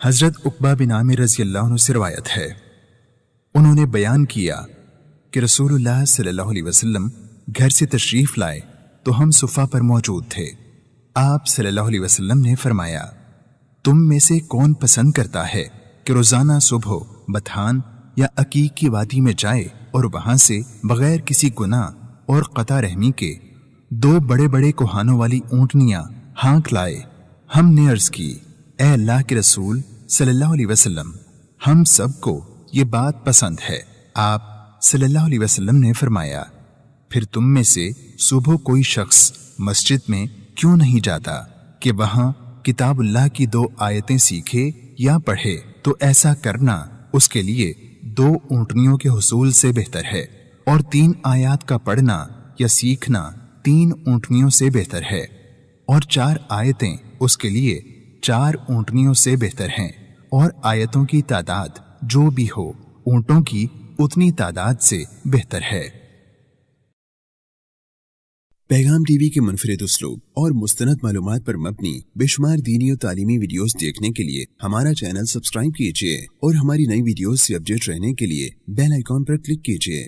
حضرت عقبہ بن عامر رضی اللہ عنہ سے روایت ہے، انہوں نے بیان کیا کہ رسول اللہ صلی اللہ علیہ وسلم گھر سے تشریف لائے تو ہم صفہ پر موجود تھے۔ آپ صلی اللہ علیہ وسلم نے فرمایا، تم میں سے کون پسند کرتا ہے کہ روزانہ صبح بتھان یا عقیق کی وادی میں جائے اور وہاں سے بغیر کسی گناہ اور قطع رحمی کے 2 بڑے بڑے کوہانوں والی اونٹنیاں ہانک لائے؟ ہم نے عرض کی، اے اللہ کے رسول صلی اللہ علیہ وسلم، ہم سب کو یہ بات پسند ہے۔ آپ صلی اللہ علیہ وسلم نے فرمایا، پھر تم میں سے صبح کوئی شخص مسجد میں کیوں نہیں جاتا کہ وہاں کتاب اللہ کی 2 آیتیں سیکھے یا پڑھے؟ تو ایسا کرنا اس کے لیے 2 اونٹنیوں کے حصول سے بہتر ہے، اور 3 آیات کا پڑھنا یا سیکھنا 3 اونٹنیوں سے بہتر ہے، اور 4 آیتیں اس کے لیے 4 اونٹنیوں سے بہتر ہیں، اور آیتوں کی تعداد جو بھی ہو اونٹوں کی اتنی تعداد سے بہتر ہے۔ پیغام ٹی وی کے منفرد اسلوب اور مستند معلومات پر مبنی بے شمار دینی اور تعلیمی ویڈیوز دیکھنے کے لیے ہمارا چینل سبسکرائب کیجیے اور ہماری نئی ویڈیوز سے اپڈیٹ رہنے کے لیے بیل آئیکن پر کلک کیجیے۔